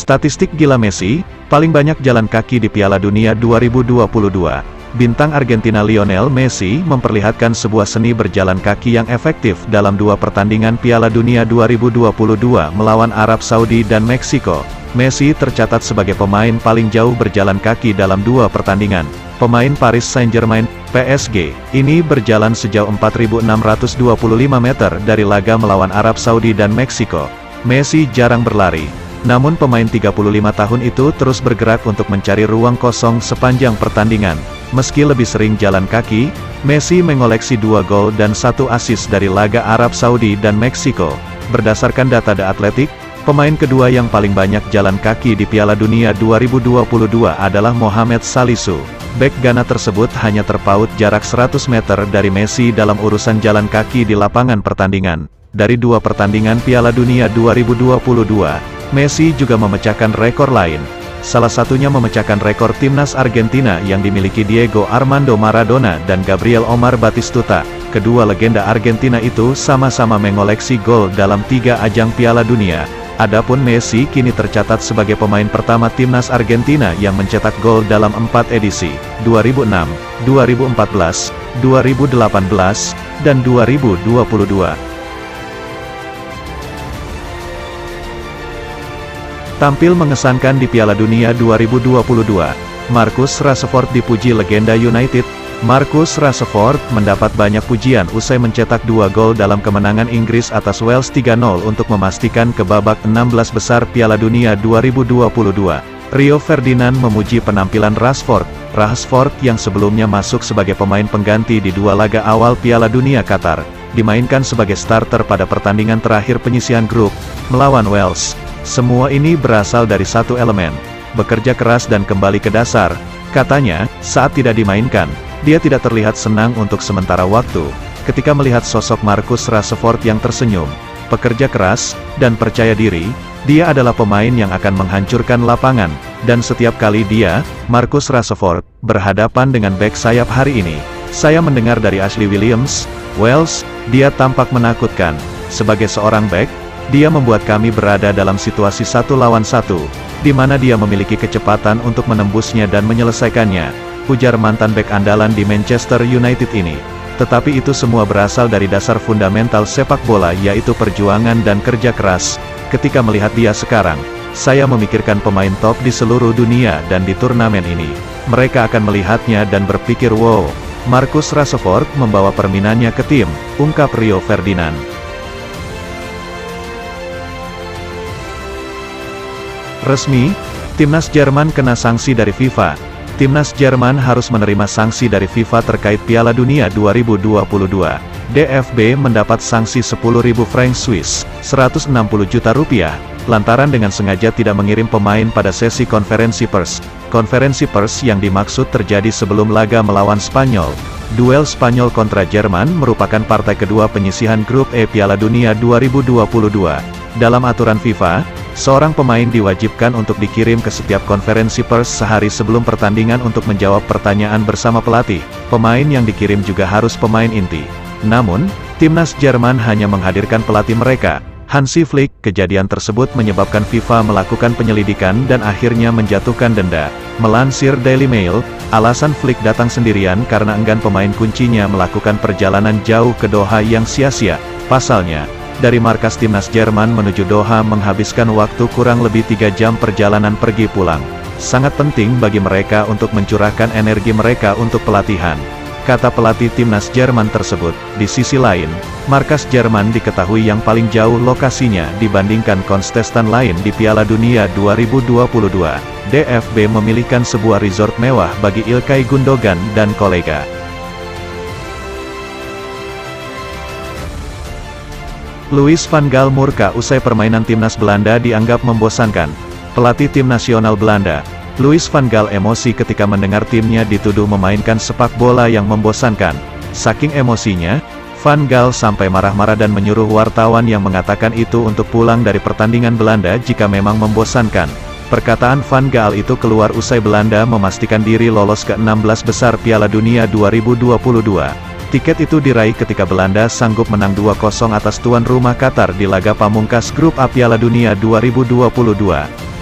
Statistik gila Messi, paling banyak jalan kaki di Piala Dunia 2022. Bintang Argentina Lionel Messi memperlihatkan sebuah seni berjalan kaki yang efektif dalam dua pertandingan Piala Dunia 2022 melawan Arab Saudi dan Meksiko. Messi tercatat sebagai pemain paling jauh berjalan kaki dalam dua pertandingan. Pemain Paris Saint-Germain, PSG, ini berjalan sejauh 4.625 meter dari laga melawan Arab Saudi dan Meksiko. Messi jarang berlari. Namun pemain 35 tahun itu terus bergerak untuk mencari ruang kosong sepanjang pertandingan. Meski lebih sering jalan kaki, Messi mengoleksi 2 gol dan 1 assist dari laga Arab Saudi dan Meksiko. Berdasarkan data The Athletic, pemain kedua yang paling banyak jalan kaki di Piala Dunia 2022 adalah Mohamed Salisu. Bek Ghana tersebut hanya terpaut jarak 100 meter dari Messi dalam urusan jalan kaki di lapangan pertandingan. Dari dua pertandingan Piala Dunia 2022, Messi juga memecahkan rekor lain. Salah satunya memecahkan rekor timnas Argentina yang dimiliki Diego Armando Maradona dan Gabriel Omar Batistuta. Kedua legenda Argentina itu sama-sama mengoleksi gol dalam 3 ajang Piala Dunia. Adapun Messi kini tercatat sebagai pemain pertama timnas Argentina yang mencetak gol dalam 4 edisi, 2006, 2014, 2018, dan 2022. Tampil mengesankan di Piala Dunia 2022, Marcus Rashford dipuji legenda United. Marcus Rashford mendapat banyak pujian usai mencetak 2 gol dalam kemenangan Inggris atas Wales 3-0 untuk memastikan ke babak 16 besar Piala Dunia 2022. Rio Ferdinand memuji penampilan Rashford yang sebelumnya masuk sebagai pemain pengganti di 2 laga awal Piala Dunia Qatar, dimainkan sebagai starter pada pertandingan terakhir penyisihan grup, melawan Wales. Semua ini berasal dari satu elemen, bekerja keras dan kembali ke dasar. Katanya, saat tidak dimainkan, dia tidak terlihat senang untuk sementara waktu. Ketika melihat sosok Marcus Rashford yang tersenyum, pekerja keras, dan percaya diri, dia adalah pemain yang akan menghancurkan lapangan. Dan setiap kali dia, Marcus Rashford, berhadapan dengan bek sayap hari ini, saya mendengar dari Ashley Williams, Wales, dia tampak menakutkan. Sebagai seorang bek, dia membuat kami berada dalam situasi 1 lawan 1, di mana dia memiliki kecepatan untuk menembusnya dan menyelesaikannya, ujar mantan bek andalan di Manchester United ini. Tetapi itu semua berasal dari dasar fundamental sepak bola yaitu perjuangan dan kerja keras. Ketika melihat dia sekarang, saya memikirkan pemain top di seluruh dunia dan di turnamen ini. Mereka akan melihatnya dan berpikir wow, Marcus Rashford membawa permainannya ke tim, ungkap Rio Ferdinand. Resmi, Timnas Jerman kena sanksi dari FIFA. Timnas Jerman harus menerima sanksi dari FIFA terkait Piala Dunia 2022. DFB mendapat sanksi 10.000 franc Swiss, 160 juta rupiah, lantaran dengan sengaja tidak mengirim pemain pada sesi konferensi pers. Konferensi pers yang dimaksud terjadi sebelum laga melawan Spanyol. Duel Spanyol kontra Jerman merupakan partai kedua penyisihan grup E Piala Dunia 2022. Dalam aturan FIFA, seorang pemain diwajibkan untuk dikirim ke setiap konferensi pers sehari sebelum pertandingan untuk menjawab pertanyaan bersama pelatih. Pemain yang dikirim juga harus pemain inti. Namun, timnas Jerman hanya menghadirkan pelatih mereka, Hansi Flick. Kejadian tersebut menyebabkan FIFA melakukan penyelidikan dan akhirnya menjatuhkan denda. Melansir Daily Mail, alasan Flick datang sendirian karena enggan pemain kuncinya melakukan perjalanan jauh ke Doha yang sia-sia. Pasalnya, dari markas timnas Jerman menuju Doha menghabiskan waktu kurang lebih 3 jam perjalanan pergi pulang. Sangat penting bagi mereka untuk mencurahkan energi mereka untuk pelatihan, kata pelatih timnas Jerman tersebut. Di sisi lain, markas Jerman diketahui yang paling jauh lokasinya dibandingkan kontestan lain di Piala Dunia 2022. DFB memilihkan sebuah resort mewah bagi Ilkay Gundogan dan kolega. Louis van Gaal murka usai permainan timnas Belanda dianggap membosankan. Pelatih tim nasional Belanda, Louis van Gaal emosi ketika mendengar timnya dituduh memainkan sepak bola yang membosankan. Saking emosinya, Van Gaal sampai marah-marah dan menyuruh wartawan yang mengatakan itu untuk pulang dari pertandingan Belanda jika memang membosankan. Perkataan Van Gaal itu keluar usai Belanda memastikan diri lolos ke 16 besar Piala Dunia 2022. Tiket itu diraih ketika Belanda sanggup menang 2-0 atas tuan rumah Qatar di laga pamungkas grup A Piala Dunia 2022.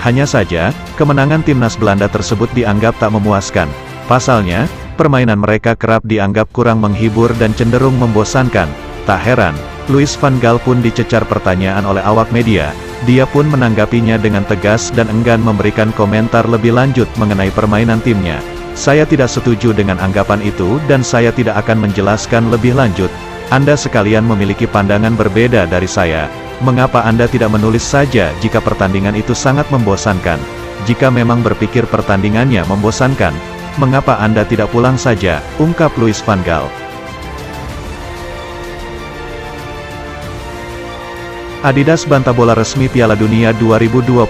Hanya saja, kemenangan timnas Belanda tersebut dianggap tak memuaskan. Pasalnya, permainan mereka kerap dianggap kurang menghibur dan cenderung membosankan. Tak heran, Louis van Gaal pun dicecar pertanyaan oleh awak media. Dia pun menanggapinya dengan tegas dan enggan memberikan komentar lebih lanjut mengenai permainan timnya. Saya tidak setuju dengan anggapan itu dan saya tidak akan menjelaskan lebih lanjut. Anda sekalian memiliki pandangan berbeda dari saya. Mengapa Anda tidak menulis saja jika pertandingan itu sangat membosankan? Jika memang berpikir pertandingannya membosankan, mengapa Anda tidak pulang saja? Ungkap Louis van Gaal. Adidas bantah bola resmi Piala Dunia 2022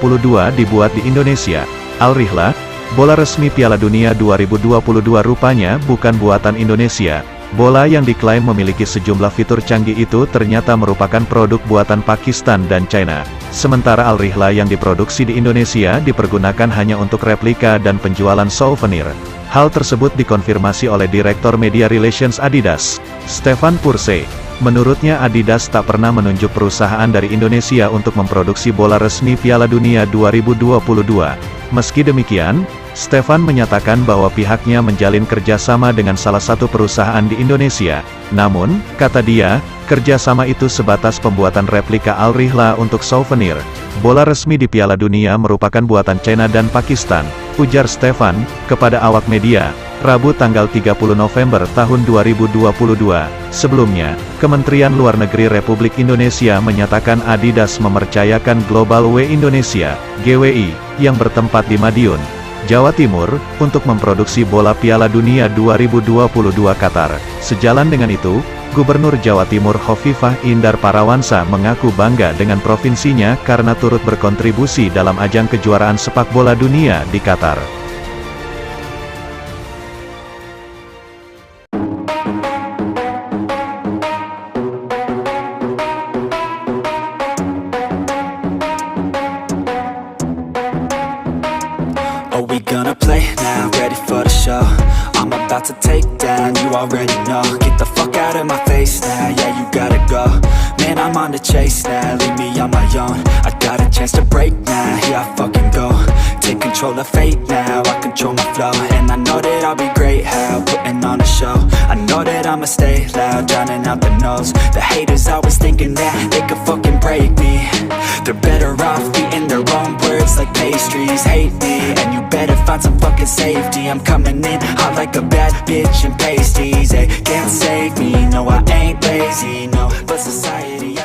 dibuat di Indonesia. Al-Rihla, bola resmi Piala Dunia 2022 rupanya bukan buatan Indonesia. Bola yang diklaim memiliki sejumlah fitur canggih itu ternyata merupakan produk buatan Pakistan dan China. Sementara Al-Rihla yang diproduksi di Indonesia dipergunakan hanya untuk replika dan penjualan souvenir. Hal tersebut dikonfirmasi oleh Direktur Media Relations Adidas, Stefan Purse. Menurutnya Adidas tak pernah menunjuk perusahaan dari Indonesia untuk memproduksi bola resmi Piala Dunia 2022. Meski demikian, Stefan menyatakan bahwa pihaknya menjalin kerjasama dengan salah satu perusahaan di Indonesia. Namun, kata dia, kerjasama itu sebatas pembuatan replika Al-Rihla untuk souvenir. Bola resmi di Piala Dunia merupakan buatan China dan Pakistan, ujar Stefan, kepada awak media, Rabu tanggal 30 November tahun 2022. Sebelumnya, Kementerian Luar Negeri Republik Indonesia menyatakan Adidas mempercayakan Global W Indonesia, GWI, yang bertempat di Madiun, Jawa Timur, untuk memproduksi bola Piala Dunia 2022 Qatar. Sejalan dengan itu, Gubernur Jawa Timur Hovifah Indar Parawansa mengaku bangga dengan provinsinya karena turut berkontribusi dalam ajang kejuaraan sepak bola dunia di Qatar. Are we gonna play now? Ready for the show? I'm about to take down, you already know. Get the fuck out of my face now, yeah, you gotta go. Man, I'm on the chase now, leave me on my own. I got a chance to break now, here I fucking go. Take control of fate now, I control my flow. And I know that I'll be great, how putting on a show. I know that I'ma stay loud, drowning out the noise. The haters always thinking that they could fucking break me. They're better off eating their own words like pastries. Hate me, and you better find some fucking safety. I'm coming in hot like a bad bitch and pasties. They can't save me, no I ain't lazy, no. But society